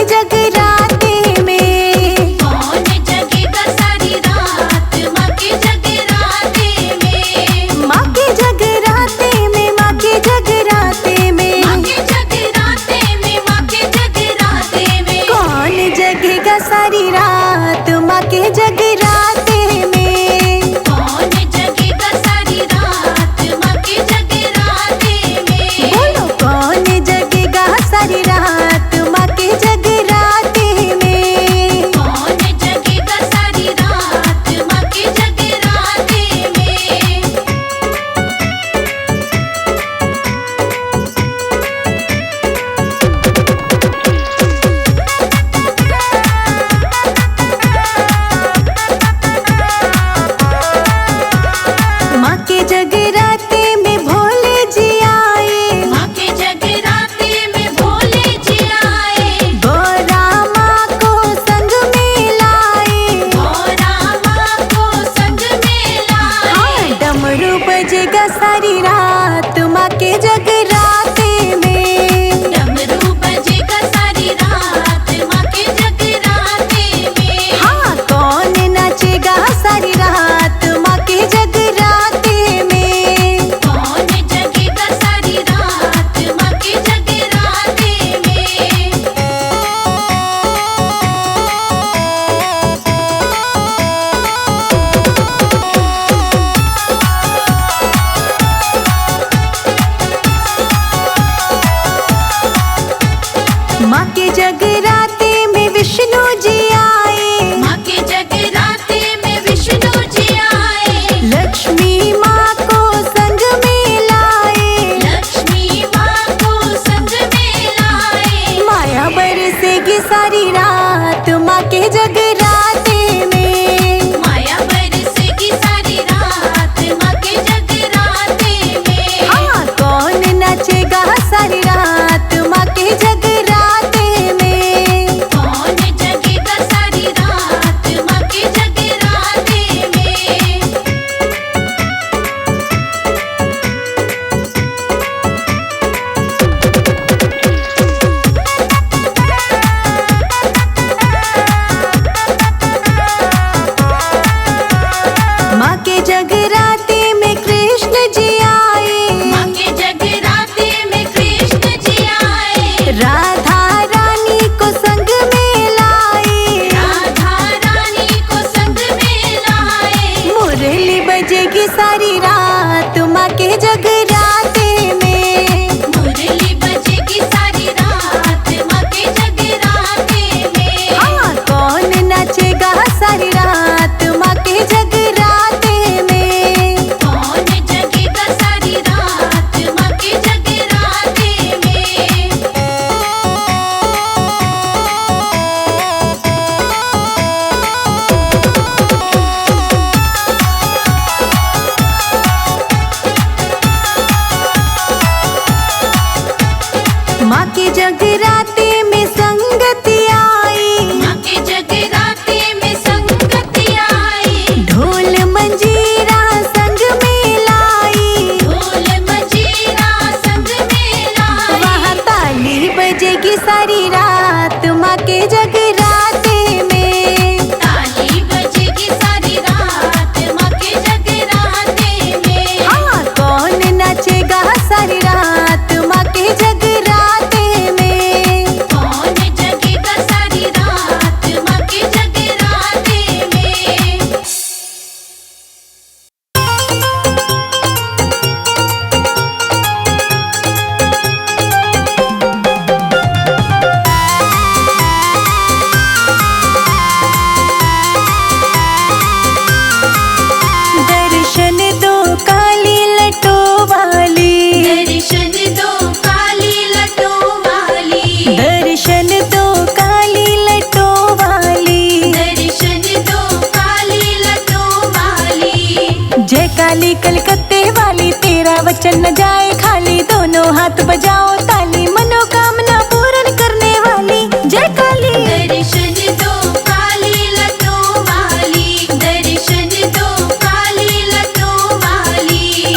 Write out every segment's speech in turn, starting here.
जगराते में। कौन जगेगा सारी रात माँ के जगराते में। माँ के जगराते में, माँ के जगराते में, माँ के जगराते में, माँ के जगराते में। कौन जगेगा सारी रात माँ के जगराते में। कौन जगेगा सारी रात माँ के जगराते में। बोलो कौन जगेगा सारी रात माँ के जगराते में। कौन जगेगा सारी रात माँ के जगराते में। माँ के जगराते में भोले जी आए। माँ के जगराते में भोले जी आए। गौरा माँ को संग में लाए। गौरा माँ को संग में लाए। डमरू बजेगा सारी रात माँ के जगराते में। डमरू बजेगा सारी रात माँ के जगराते में। हाँ कौन नाचेगा सारी रात माँ के जगराते में। कौन जगेगा सारी रात माँ के जगराते में। माँ के जगराते में विष्णु जी आए। माँ के जगराते में विष्णु जी आए। लक्ष्मी माँ को संग में लाए। लक्ष्मी माँ को संग में लाए। माया बरसेगी सारी रात माँ के जगराते में। माया बरसेगी सारी रात माँ के जगराते में। हाँ कौन नाचेगा सारी रात माँ के जगराते में। कौन जगेगा सारी रात माँ के जगराते में। माँ के जगराते में कृष्ण जी आए। माँ के जगराते में कृष्ण जी आए। राधा रानी को संग में लाए। राधा रानी को संग में लाए। मुरली बजेगी सारी रात माँ के जगराते में। मुरली बजेगी सारी रात माँ के जगराते में। हाँ कौन नाचेगा सारी रात माँ के जगराते में। कौन जगेगा सारी रात माँ के जगराते में। माँ के जगराते में संगति आई। माँ के जगराते में संगति आई। ढोल मंजीरा संग में लाई। ढोल मजीरा संग में लाई। वहाँ ताली बजेगी सारी रात माँ के जगराते में। ताली बजेगी सारी रात माँ के जगराते में। हाँ कौन नाचेगा सारी रात माँ के जगराते में। कौन जगेगा सारी रात माँ के जगराते में। दर्शन दो काली लटो वाली। दर्शन दो काली लटो वाली। दर्शन दो काली लटो वाली। दर्शन दो काली लटो वाली। जय काली कलकत्ते वाली, तेरा वचन न जाए खाली। दोनों हाथ बजाओ ताली, मनोकामना पूर्ण करने वाली। जय काली। दर्शन दो काली लटो वाली। दर्शन दो काली लटो वाली।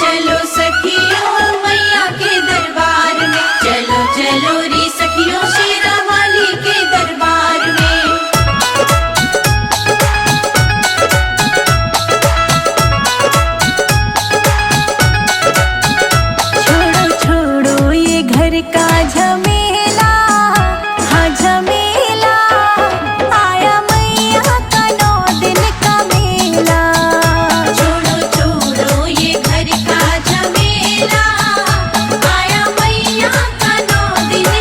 चलो सखियों मैया के दरबार में, चलो चलो रे सखियों शेरा वाली के दरबार में। छोड़ो छोड़ो ये घर का झमेला, हाँ झमेला, आया मैया का 9 दिन का मेला। छोड़ो छोड़ो ये घर का झमेला, आया मैया का 9 दिन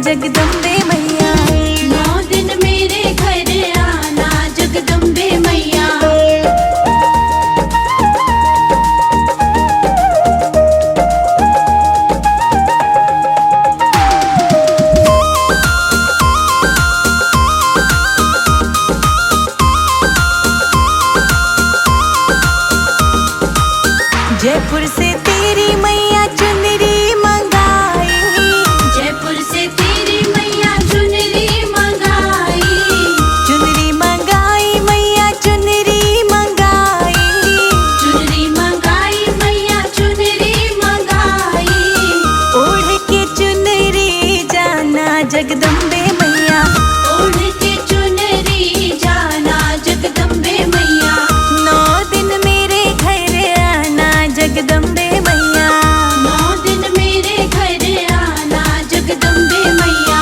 जगदम्बे मैया। 9 दिन मेरे घर आना जगदम्बे मैया। जयपुर से तेरी मैया चुनरी मंगाई। जयपुर से तेरी मैया चुनरी मंगाई। चुनरी मंगाई मैया चुनरी मंगाई। चुनरी मंगाई मैया चुनरी मंगाई। ओढ़ के चुनरी जाना जगदम्बे मैया। ओढ़ के चुनरी जाना जगदम्बे मैया। 9 दिन मेरे घर आना जगदम्बे मैया। 9 दिन मेरे घर आना जगदम्बे मैया।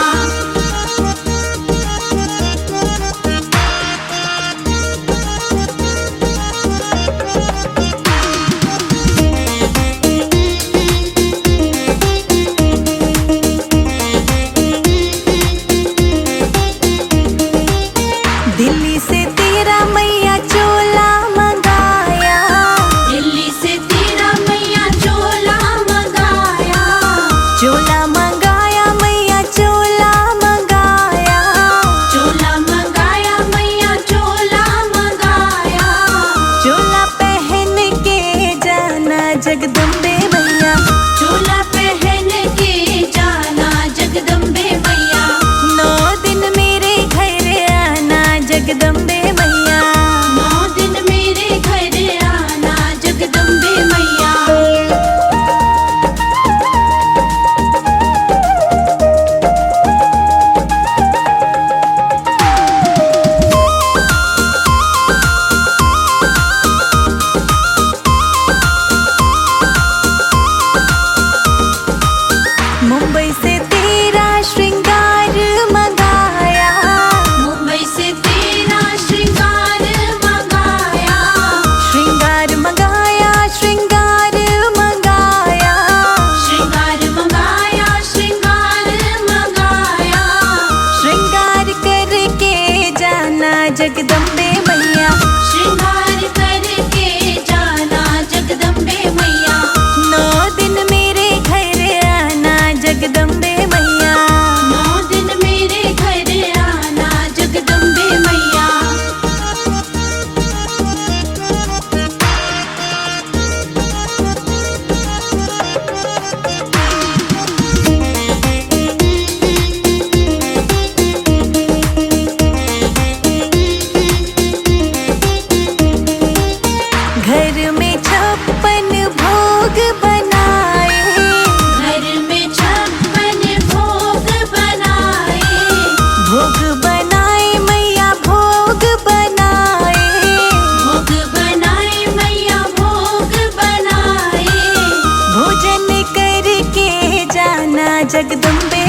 दिल्ली से तेरा मैया चोला मंगाया। दिल्ली से तेरा मैया चोला मंगाया। चोला मंगाया मैया चोला मंगाया। चोला मंगाया मैया चोला मंगाया। चोला पहन के जाना जगदम्बे मैया। चोला पहन के जाना जगदम्बे मैया। 9 दिन मेरे घर आना जगदम्बे मैया। 9 दिन मेरे घर आना जगदम्बे मैया। मुंबई से तेरा श्रृंगार मंगाया। मुंबई से तेरा श्रृंगार मंगाया। श्रृंगार मंगाया श्रृंगार मंगाया। श्रृंगार मंगाया श्रृंगार मंगाया। श्रृंगार करके जाना जगदम्बे मैया। श्रृंगार करके जाना जगदम्बे मैया। 9 दिन मेरे घर आना जगदम्बे मैया। 9 दिन मेरे घर आना जगदम्बे मैया। घर में 56 भोग बनाए। घर में 56 भोग बनाए। भोग बनाए मैया भोग बनाए। भोग बनाए मैया भोग बनाए। भोजन करके जाना जगदम्बे